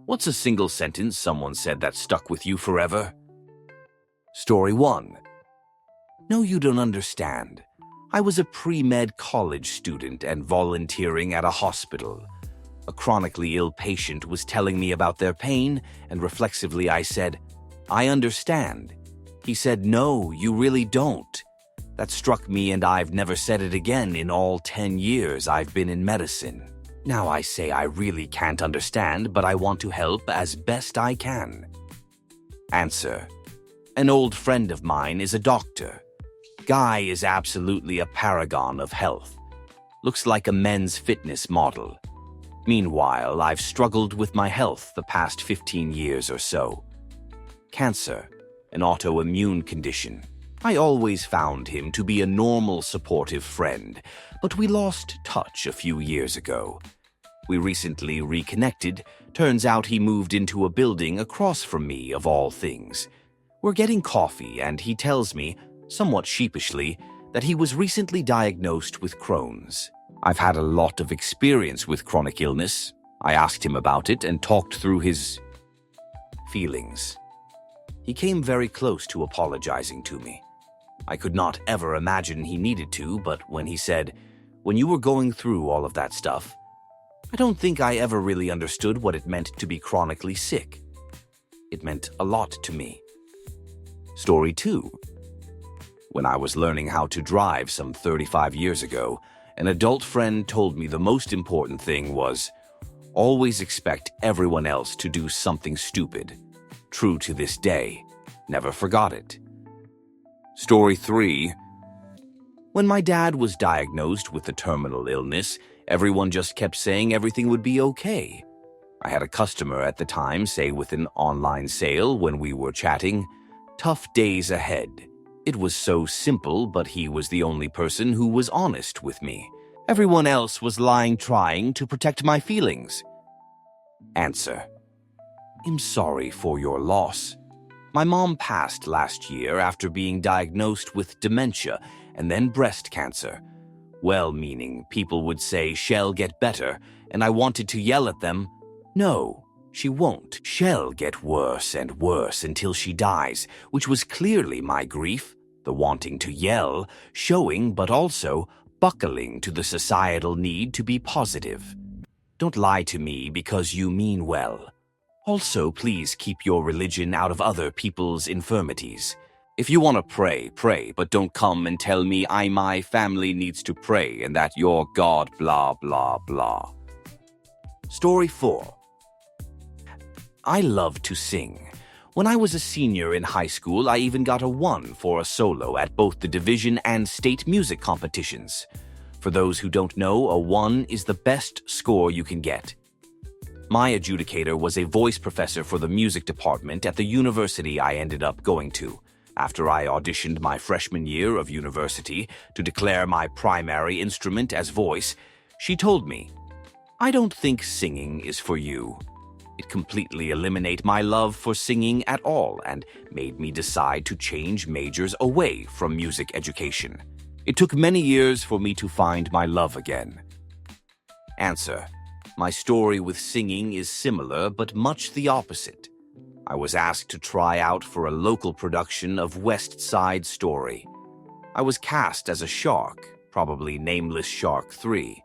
What's a single sentence someone said that stuck with you forever? Story 1. No, you don't understand. I was a pre-med college student and volunteering at a hospital. A chronically ill patient was telling me about their pain, and reflexively I said, "I understand." He said, "No, you really don't." That struck me, and I've never said it again in all 10 years I've been in medicine. Now I say I really can't understand, but I want to help as best I can. Answer. An old friend of mine is a doctor. Guy is absolutely a paragon of health. Looks like a men's fitness model. Meanwhile, I've struggled with my health the past 15 years or so. Cancer, an autoimmune condition. I always found him to be a normal, supportive friend, but we lost touch a few years ago. We recently reconnected. Turns out he moved into a building across from me, of all things. We're getting coffee, and he tells me, somewhat sheepishly, that he was recently diagnosed with Crohn's. I've had a lot of experience with chronic illness. I asked him about it and talked through his feelings. He came very close to apologizing to me. I could not ever imagine he needed to, but when he said, "When you were going through all of that stuff," I don't think I ever really understood what it meant to be chronically sick. It meant a lot to me. Story 2. When I was learning how to drive some 35 years ago, an adult friend told me the most important thing was, always expect everyone else to do something stupid. True to this day. Never forgot it. Story 3. When my dad was diagnosed with a terminal illness, everyone just kept saying everything would be okay. I had a customer at the time say with an online sale when we were chatting, "Tough days ahead." It was so simple, but he was the only person who was honest with me. Everyone else was lying, trying to protect my feelings. Answer. I'm sorry for your loss. My mom passed last year after being diagnosed with dementia and then breast cancer. Well-meaning people would say she'll get better, and I wanted to yell at them, "No, she won't. She'll get worse and worse until she dies," which was clearly my grief, the wanting to yell, showing but also buckling to the societal need to be positive. Don't lie to me because you mean well. Also, please keep your religion out of other people's infirmities. If you want to pray, pray, but don't come and tell me my family needs to pray and that your God blah blah blah. Story 4. I love to sing. When I was a senior in high school, I even got a 1 for a solo at both the division and state music competitions. For those who don't know, a 1 is the best score you can get. My adjudicator was a voice professor for the music department at the university I ended up going to. After I auditioned my freshman year of university to declare my primary instrument as voice, she told me, "I don't think singing is for you." It completely eliminated my love for singing at all and made me decide to change majors away from music education. It took many years for me to find my love again. Answer. My story with singing is similar but much the opposite. I was asked to try out for a local production of West Side Story. I was cast as a shark, probably Nameless Shark 3.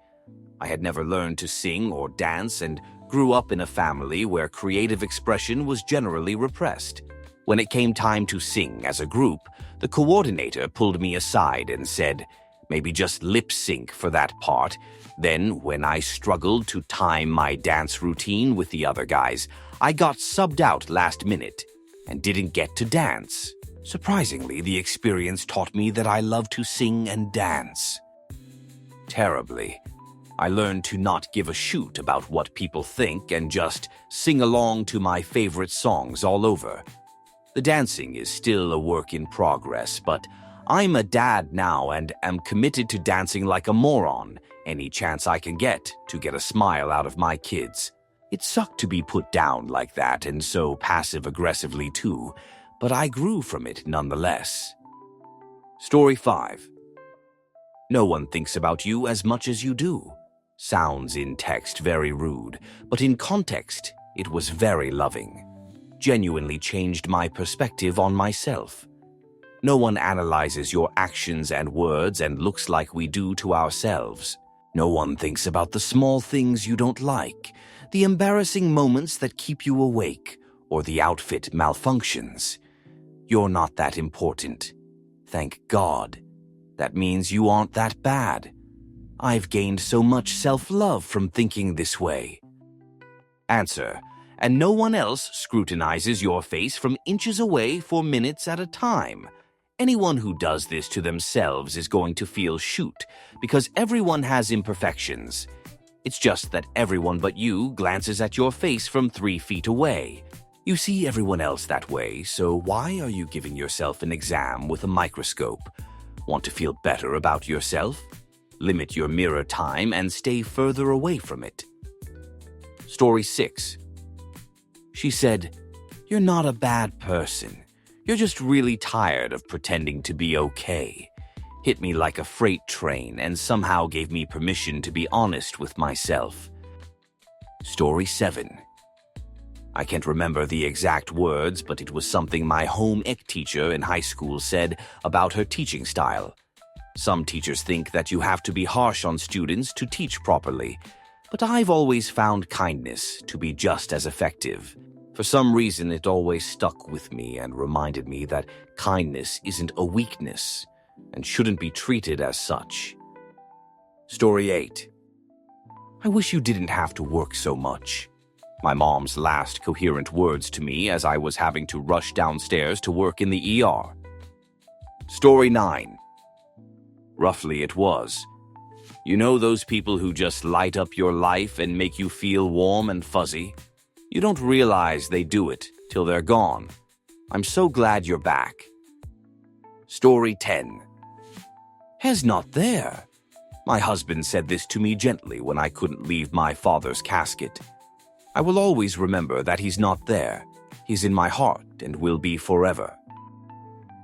I had never learned to sing or dance and grew up in a family where creative expression was generally repressed. When it came time to sing as a group, the coordinator pulled me aside and said, "Maybe just lip sync for that part." Then, when I struggled to time my dance routine with the other guys, I got subbed out last minute and didn't get to dance. Surprisingly, the experience taught me that I love to sing and dance. Terribly. I learned to not give a shoot about what people think and just sing along to my favorite songs all over. The dancing is still a work in progress, but I'm a dad now and am committed to dancing like a moron any chance I can get to get a smile out of my kids. It sucked to be put down like that and so passive-aggressively too, but I grew from it nonetheless. Story 5. No one thinks about you as much as you do. Sounds in text very rude, but in context, It was very loving. Genuinely changed my perspective on myself. No one analyzes your actions and words and looks like we do to ourselves. No one thinks about the small things you don't like, the embarrassing moments that keep you awake, or the outfit malfunctions. You're not that important. Thank God. That means you aren't that bad. I've gained so much self-love from thinking this way. Answer: and no one else scrutinizes your face from inches away for minutes at a time. Anyone who does this to themselves is going to feel shoot, because everyone has imperfections. It's just that everyone but you glances at your face from 3 feet away. You see everyone else that way, so why are you giving yourself an exam with a microscope? Want to feel better about yourself? Limit your mirror time and stay further away from it. Story 6. She said, "You're not a bad person. You're just really tired of pretending to be okay." Hit me like a freight train and somehow gave me permission to be honest with myself. Story 7. I can't remember the exact words, but it was something my home ec teacher in high school said about her teaching style. Some teachers think that you have to be harsh on students to teach properly, but I've always found kindness to be just as effective. For some reason, it always stuck with me and reminded me that kindness isn't a weakness and shouldn't be treated as such. Story 8. I wish you didn't have to work so much. My mom's last coherent words to me as I was having to rush downstairs to work in the ER. Story 9. Roughly it was. You know those people who just light up your life and make you feel warm and fuzzy? You don't realize they do it till they're gone. I'm so glad you're back. Story 10. Hez not there. My husband said this to me gently when I couldn't leave my father's casket. I will always remember that he's not there. He's in my heart and will be forever.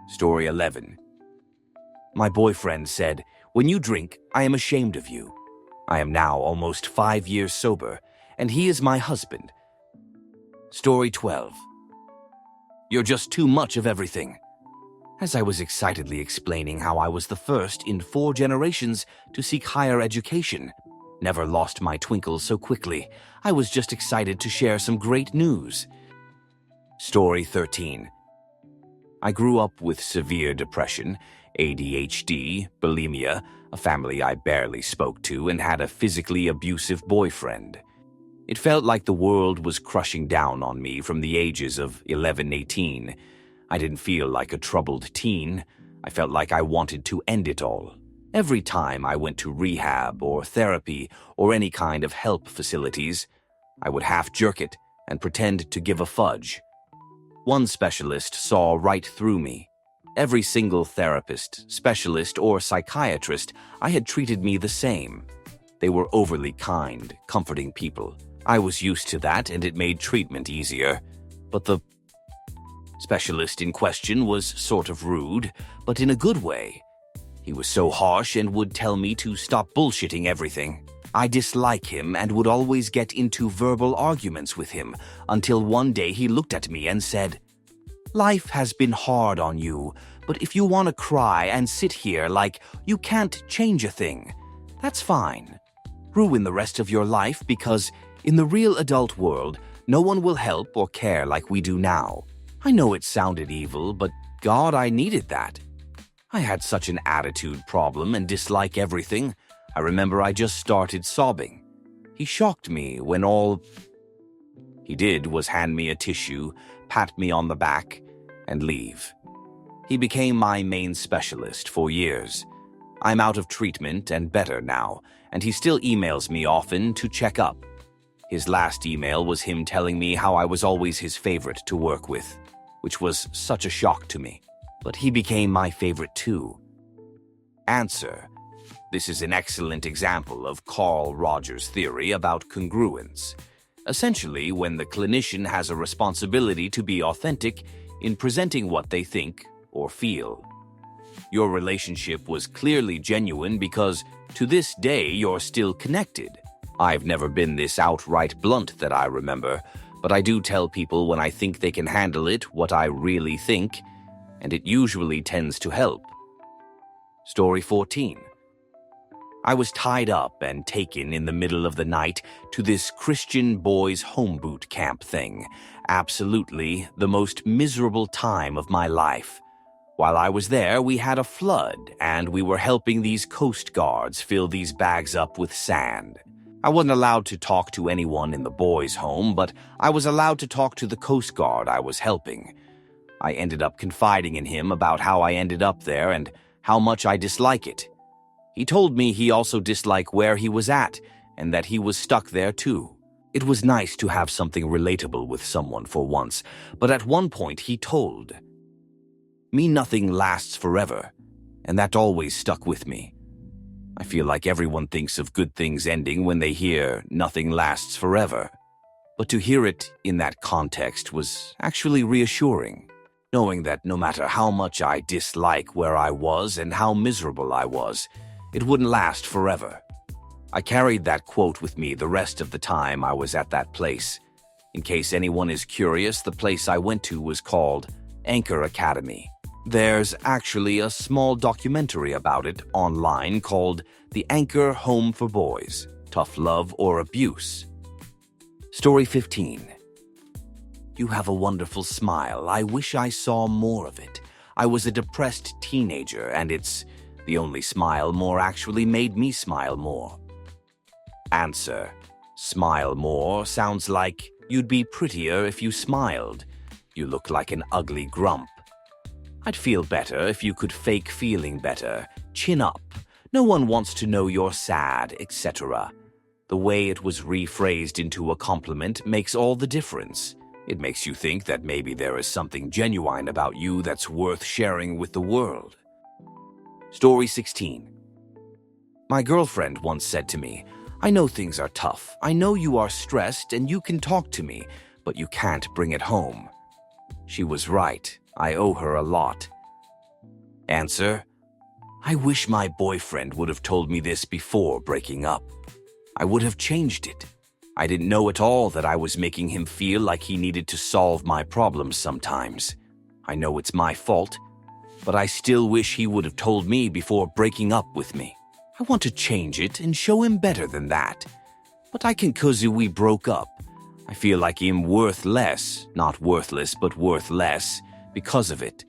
Story 11. My boyfriend said, "When you drink, I am ashamed of you." I am now almost 5 years sober, and he is my husband. Story 12. You're just too much of everything. As I was excitedly explaining how I was the first in 4 generations to seek higher education, never lost my twinkle so quickly. I was just excited to share some great news. Story 13. I grew up with severe depression, ADHD, bulimia, a family I barely spoke to, and had a physically abusive boyfriend. It felt like the world was crushing down on me from the ages of 11, 18. I didn't feel like a troubled teen. I felt like I wanted to end it all. Every time I went to rehab or therapy or any kind of help facilities, I would half jerk it and pretend to give a fudge. One specialist saw right through me. Every single therapist, specialist, or psychiatrist I had treated me the same. They were overly kind, comforting people. I was used to that and it made treatment easier. But the specialist in question was sort of rude, but in a good way. He was so harsh and would tell me to stop bullshitting everything. I dislike him and would always get into verbal arguments with him until one day he looked at me and said, "Life has been hard on you, but if you want to cry and sit here like you can't change a thing, that's fine. Ruin the rest of your life because in the real adult world, no one will help or care like we do now." I know it sounded evil, but God, I needed that. I had such an attitude problem and dislike everything. I remember I just started sobbing. He shocked me when all he did was hand me a tissue, pat me on the back, and leave. He became my main specialist for years. I'm out of treatment and better now, and he still emails me often to check up. His last email was him telling me how I was always his favorite to work with, which was such a shock to me. But he became my favorite too. Answer. This is an excellent example of Carl Rogers' theory about congruence. Essentially, when the clinician has a responsibility to be authentic in presenting what they think or feel. Your relationship was clearly genuine because to this day you're still connected. I've never been this outright blunt that I remember, But I do tell people when I think they can handle it what I really think, and it usually tends to help. Story 14. I was tied up and taken in the middle of the night to this Christian boys' home boot camp thing. Absolutely the most miserable time of my life. While I was there, we had a flood, and we were helping these Coast Guards fill these bags up with sand. I wasn't allowed to talk to anyone in the boys' home, but I was allowed to talk to the Coast Guard I was helping. I ended up confiding in him about how I ended up there and how much I dislike it. He told me he also disliked where he was at and that he was stuck there too. It was nice to have something relatable with someone for once, but at one point he told me nothing lasts forever, and that always stuck with me. I feel like everyone thinks of good things ending when they hear nothing lasts forever. But to hear it in that context was actually reassuring, knowing that no matter how much I dislike where I was and how miserable I was, it wouldn't last forever. I carried that quote with me the rest of the time I was at that place. In case anyone is curious, the place I went to was called Anchor Academy. There's actually a small documentary about it online called The Anchor Home for Boys, Tough Love or Abuse. Story 15. You have a wonderful smile. I wish I saw more of it. I was a depressed teenager, and it's the only smile more actually made me smile more. Answer. Smile more sounds like you'd be prettier if you smiled. You look like an ugly grump. I'd feel better if you could fake feeling better. Chin up. No one wants to know you're sad, etc. The way it was rephrased into a compliment makes all the difference. It makes you think that maybe there is something genuine about you that's worth sharing with the world. Story 16. My girlfriend once said to me, I know things are tough. I know you are stressed and you can talk to me, but you can't bring it home. She was right. I owe her a lot. Answer. I wish my boyfriend would have told me this before breaking up. I would have changed it. I didn't know at all that I was making him feel like he needed to solve my problems sometimes. I know it's my fault, but I still wish he would have told me before breaking up with me. I want to change it and show him better than that. But I can 'cause we broke up. I feel like I'm worth less, not worthless, but worth less because of it.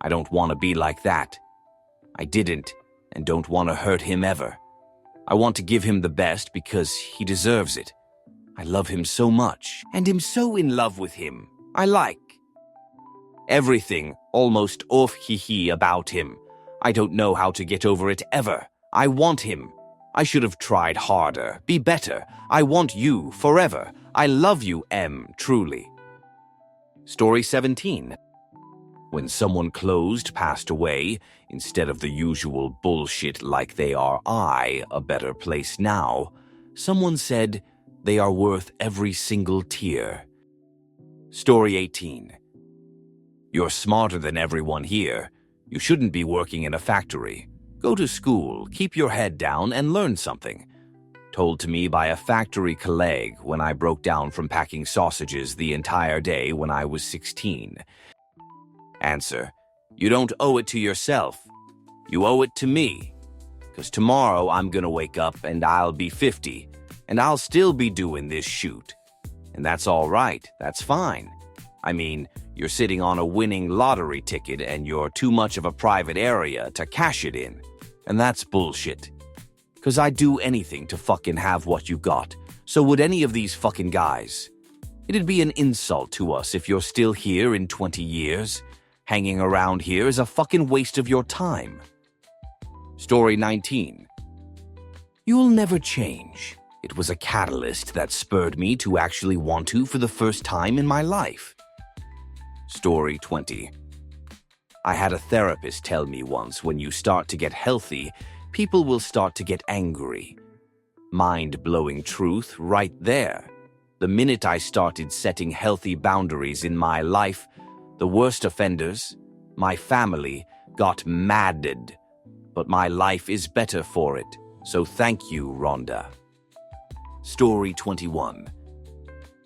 I don't want to be like that. I didn't and don't want to hurt him ever. I want to give him the best because he deserves it. I love him so much and am so in love with him. I like everything almost off-hee-hee about him. I don't know how to get over it ever. I want him. I should have tried harder, be better. I want you forever. I love you, truly. Story 17. When someone closed passed away, instead of the usual bullshit like they are a better place now, someone said they are worth every single tear. Story 18. You're smarter than everyone here. You shouldn't be working in a factory. Go to school, keep your head down, and learn something. Told to me by a factory colleague when I broke down from packing sausages the entire day when I was 16. Answer. You don't owe it to yourself. You owe it to me. 'Cause tomorrow I'm gonna wake up and I'll be 50, and I'll still be doing this shoot. And that's all right. That's fine. I mean, you're sitting on a winning lottery ticket and you're too much of a private area to cash it in. And that's bullshit. 'Cause I'd do anything to fucking have what you got. So would any of these fucking guys. It'd be an insult to us if you're still here in 20 years. Hanging around here is a fucking waste of your time. Story 19. You'll never change. It was a catalyst that spurred me to actually want to for the first time in my life. Story 20. I had a therapist tell me once when you start to get healthy, people will start to get angry. Mind-blowing truth right there. The minute I started setting healthy boundaries in my life, the worst offenders, my family, got madded. But my life is better for it, so thank you, Rhonda. Story 21.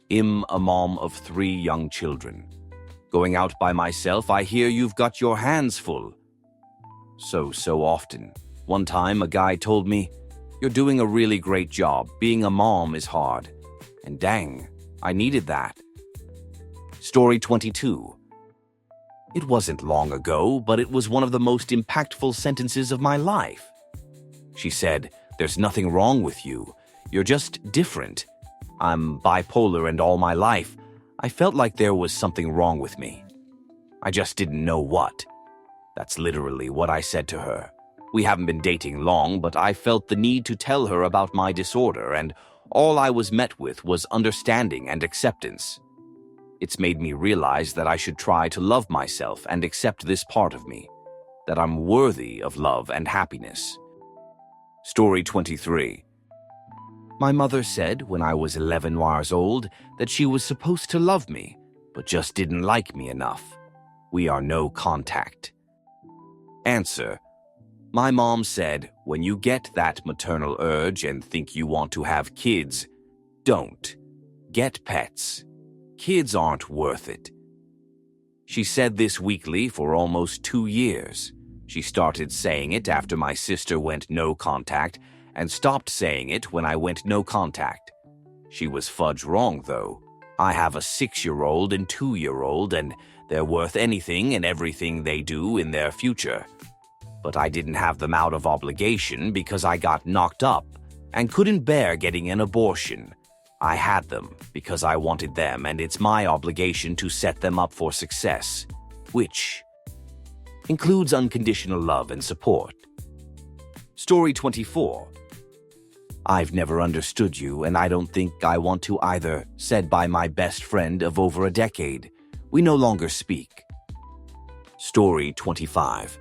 I'm a mom of 3 young children. Going out by myself, I hear you've got your hands full. So often. One time, a guy told me, "You're doing a really great job. Being a mom is hard." And dang, I needed that. Story 22. It wasn't long ago, but it was one of the most impactful sentences of my life. She said, "There's nothing wrong with you. You're just different. I'm bipolar, and all my life, I felt like there was something wrong with me. I just didn't know what." That's literally what I said to her. We haven't been dating long, but I felt the need to tell her about my disorder, and all I was met with was understanding and acceptance. It's made me realize that I should try to love myself and accept this part of me, that I'm worthy of love and happiness. Story 23. My mother said when I was 11 years old that she was supposed to love me, but just didn't like me enough. We are no contact. Answer. My mom said, when you get that maternal urge and think you want to have kids, don't. Get pets. Kids aren't worth it. She said this weekly for almost 2 years. She started saying it after my sister went no contact and stopped saying it when I went no contact. She was fudge wrong, though. I have a 6-year-old and 2-year-old, and they're worth anything and everything they do in their future. But I didn't have them out of obligation because I got knocked up and couldn't bear getting an abortion. I had them because I wanted them, and it's my obligation to set them up for success, which includes unconditional love and support. Story 24. I've never understood you, and I don't think I want to either, said by my best friend of over a decade. We no longer speak. Story 25.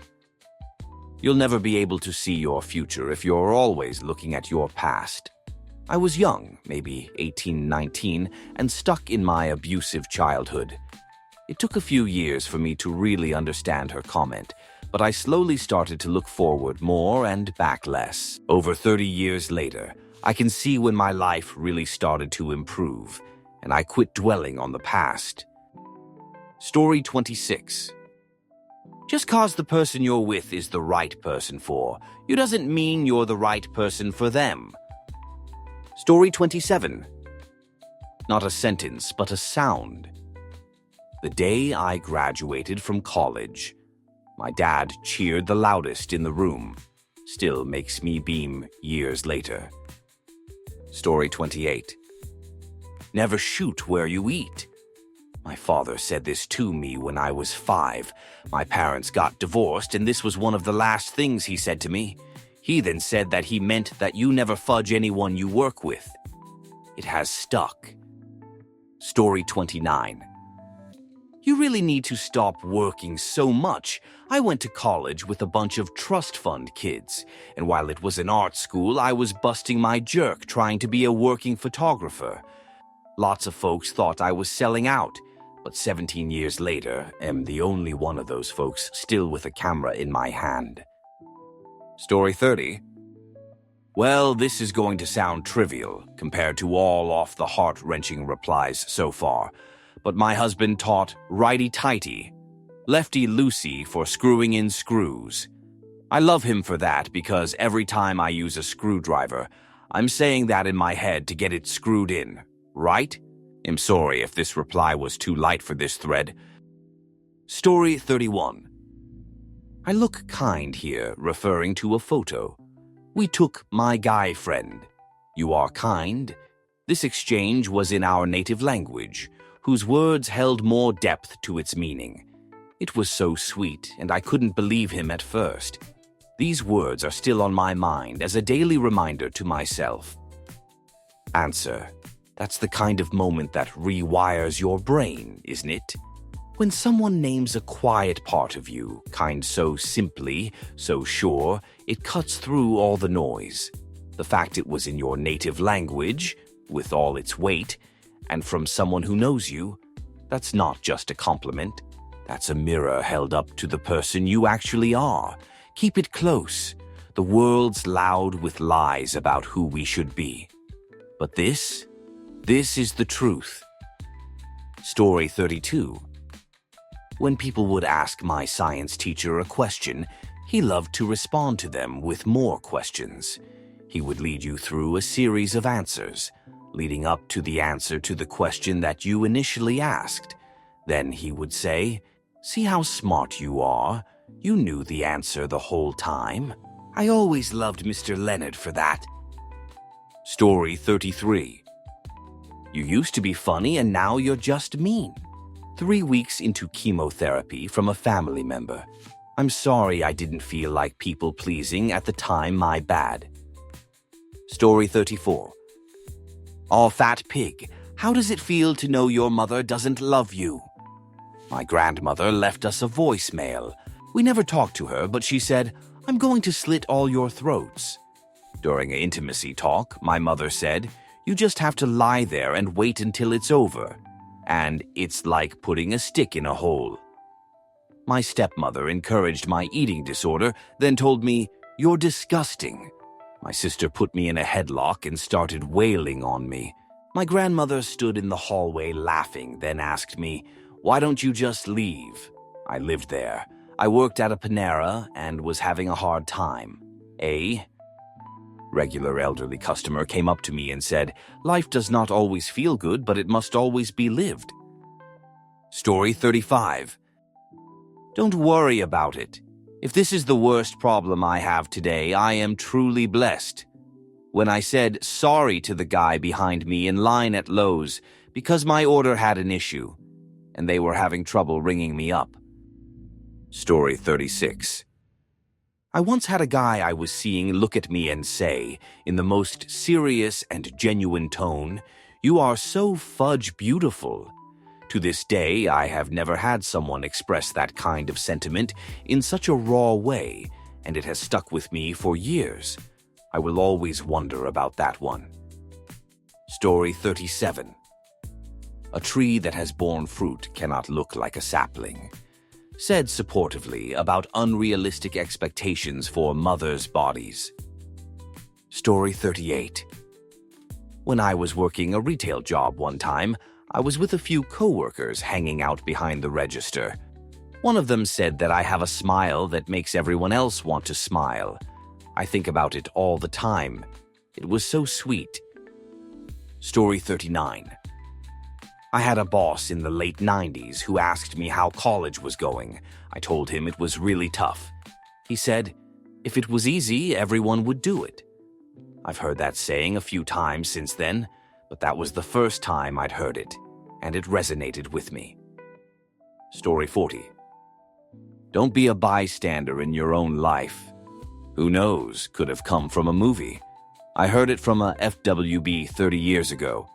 You'll never be able to see your future if you're always looking at your past. I was young, maybe 18, 19, and stuck in my abusive childhood. It took a few years for me to really understand her comment, but I slowly started to look forward more and back less. Over 30 years later, I can see when my life really started to improve, and I quit dwelling on the past. Story 26. Just cause the person you're with is the right person for you doesn't mean you're the right person for them. Story 27. Not a sentence, but a sound. The day I graduated from college, my dad cheered the loudest in the room. Still makes me beam years later. Story 28. Never shoot where you eat. My father said this to me when I was 5. My parents got divorced, and this was one of the last things he said to me. He then said that he meant that you never fudge anyone you work with. It has stuck. Story 29. You really need to stop working so much. I went to college with a bunch of trust fund kids, and while it was an art school, I was busting my jerk trying to be a working photographer. Lots of folks thought I was selling out, but 17 years later, am the only one of those folks still with a camera in my hand. Story 30. Well, this is going to sound trivial compared to all off-the-heart-wrenching replies so far, but my husband taught righty-tighty, lefty-loosey for screwing in screws. I love him for that because every time I use a screwdriver, I'm saying that in my head to get it screwed in, right? I'm sorry if this reply was too light for this thread. Story 31. I look kind here, referring to a photo. We took my guy friend. You are kind. This exchange was in our native language, whose words held more depth to its meaning. It was so sweet, and I couldn't believe him at first. These words are still on my mind as a daily reminder to myself. Answer. That's the kind of moment that rewires your brain, isn't it? When someone names a quiet part of you, kind so simply, so sure, it cuts through all the noise. The fact it was in your native language, with all its weight, and from someone who knows you, that's not just a compliment. That's a mirror held up to the person you actually are. Keep it close. The world's loud with lies about who we should be. But this is the truth. Story 32. When people would ask my science teacher a question, he loved to respond to them with more questions. He would lead you through a series of answers, leading up to the answer to the question that you initially asked. Then he would say, "See how smart you are? You knew the answer the whole time." I always loved Mr. Leonard for that. Story 33. You used to be funny and now you're just mean. 3 weeks into chemotherapy from a family member. I'm sorry I didn't feel like people-pleasing at the time, my bad. Story 34. Aw, fat pig, how does it feel to know your mother doesn't love you? My grandmother left us a voicemail. We never talked to her, but she said, "I'm going to slit all your throats." During an intimacy talk, my mother said, "You just have to lie there and wait until it's over. And it's like putting a stick in a hole." My stepmother encouraged my eating disorder, then told me, "You're disgusting." My sister put me in a headlock and started wailing on me. My grandmother stood in the hallway laughing, then asked me, "Why don't you just leave?" I lived there. I worked at a Panera and was having a hard time. A regular elderly customer came up to me and said, "Life does not always feel good, but it must always be lived." Story 35. Don't worry about it. If this is the worst problem I have today, I am truly blessed. When I said sorry to the guy behind me in line at Lowe's because my order had an issue, and they were having trouble ringing me up. Story 36. I once had a guy I was seeing look at me and say, in the most serious and genuine tone, "You are so fudge beautiful." To this day, I have never had someone express that kind of sentiment in such a raw way, and it has stuck with me for years. I will always wonder about that one. Story 37. A tree that has borne fruit cannot look like a sapling. Said supportively about unrealistic expectations for mothers' bodies. Story 38. When I was working a retail job one time, I was with a few coworkers hanging out behind the register. One of them said that I have a smile that makes everyone else want to smile. I think about it all the time. It was so sweet. Story 39. I had a boss in the late 90s who asked me how college was going. I told him it was really tough. He said, "If it was easy, everyone would do it." I've heard that saying a few times since then, but that was the first time I'd heard it, and it resonated with me. Story 40. Don't be a bystander in your own life. Who knows, could have come from a movie. I heard it from a FWB 30 years ago.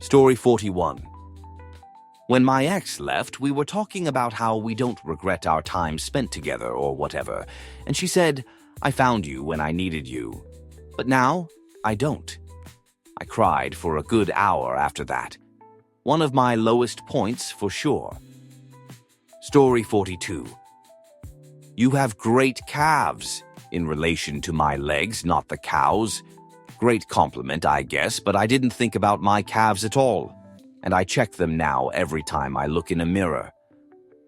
Story 41. When my ex left, we were talking about how we don't regret our time spent together or whatever, and she said, "I found you when I needed you. But now, I don't." I cried for a good hour after that. One of my lowest points for sure. Story 42. You have great calves, in relation to my legs, not the cows. Great compliment, I guess, but I didn't think about my calves at all, and I check them now every time I look in a mirror.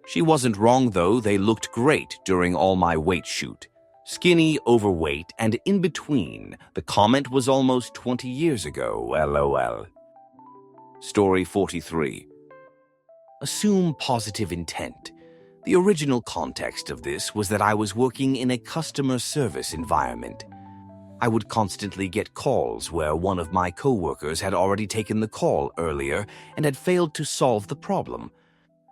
She wasn't wrong though, they looked great during all my weight shoot. Skinny, overweight, and in between. The comment was almost 20 years ago, LOL. Story 43. Assume positive intent. The original context of this was that I was working in a customer service environment. I would constantly get calls where one of my coworkers had already taken the call earlier and had failed to solve the problem.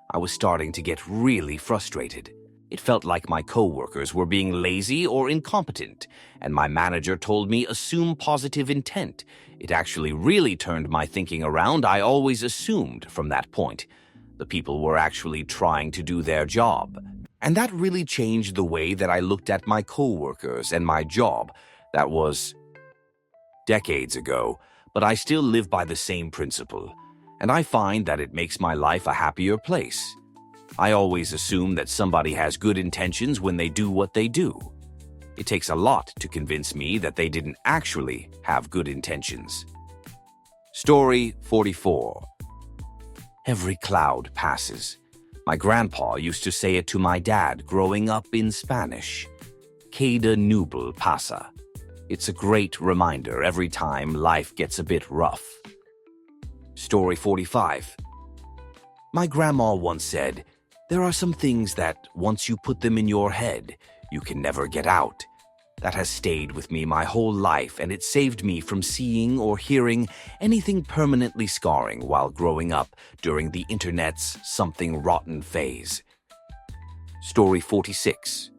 I was starting to get really frustrated. It felt like my coworkers were being lazy or incompetent, and my manager told me assume positive intent. It actually really turned my thinking around. I always assumed from that point the people were actually trying to do their job. And that really changed the way that I looked at my coworkers and my job. That was decades ago, but I still live by the same principle, and I find that it makes my life a happier place. I always assume that somebody has good intentions when they do what they do. It takes a lot to convince me that they didn't actually have good intentions. Story 44. Every cloud passes. My grandpa used to say it to my dad growing up in Spanish. Queda nubel pasa. It's a great reminder every time life gets a bit rough. Story 45. My grandma once said, "There are some things that, once you put them in your head, you can never get out." That has stayed with me my whole life, and it saved me from seeing or hearing anything permanently scarring while growing up during the internet's something rotten phase. Story 46.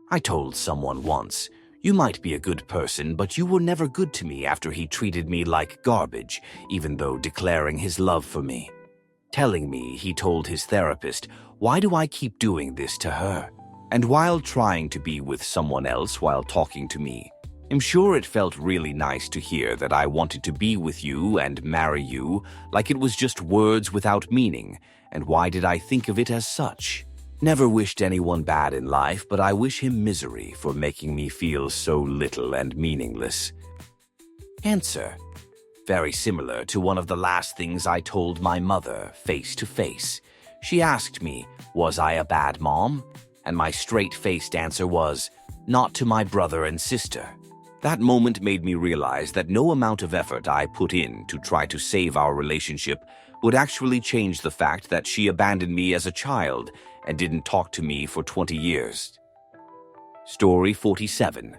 I told someone once, "You might be a good person, but you were never good to me," after he treated me like garbage, even though declaring his love for me. Telling me he told his therapist, "Why do I keep doing this to her?" And while trying to be with someone else while talking to me. I'm sure it felt really nice to hear that I wanted to be with you and marry you, like it was just words without meaning, and why did I think of it as such? Never wished anyone bad in life, but I wish him misery for making me feel so little and meaningless. Answer. Very similar to one of the last things I told my mother face to face. She asked me, was I a bad mom? And my straight-faced answer was, not to my brother and sister. That moment made me realize that no amount of effort I put in to try to save our relationship would actually change the fact that she abandoned me as a child and didn't talk to me for 20 years. Story 47.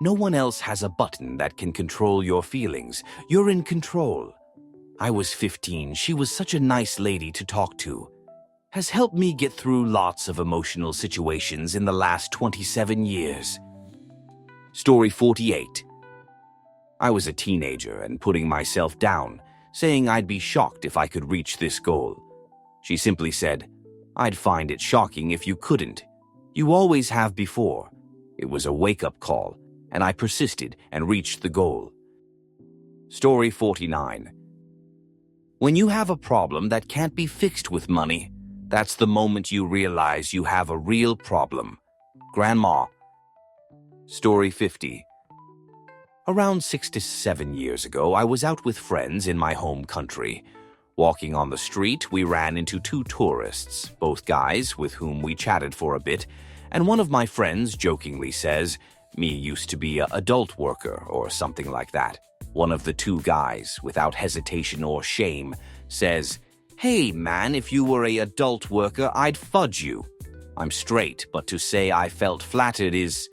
No one else has a button that can control your feelings. You're in control. I was 15. She was such a nice lady to talk to. Has helped me get through lots of emotional situations in the last 27 years. Story 48. I was a teenager and putting myself down, saying I'd be shocked if I could reach this goal. She simply said, "I'd find it shocking if you couldn't. You always have before." It was a wake-up call, and I persisted and reached the goal. Story 49. When you have a problem that can't be fixed with money, that's the moment you realize you have a real problem. Grandma. Story 50. Around 6 to 7 years ago, I was out with friends in my home country. Walking on the street, we ran into 2 tourists, both guys with whom we chatted for a bit, and one of my friends jokingly says, "Me used to be an adult worker," or something like that. One of the 2 guys, without hesitation or shame, says, "Hey man, if you were an adult worker, I'd fudge you." I'm straight, but to say I felt flattered is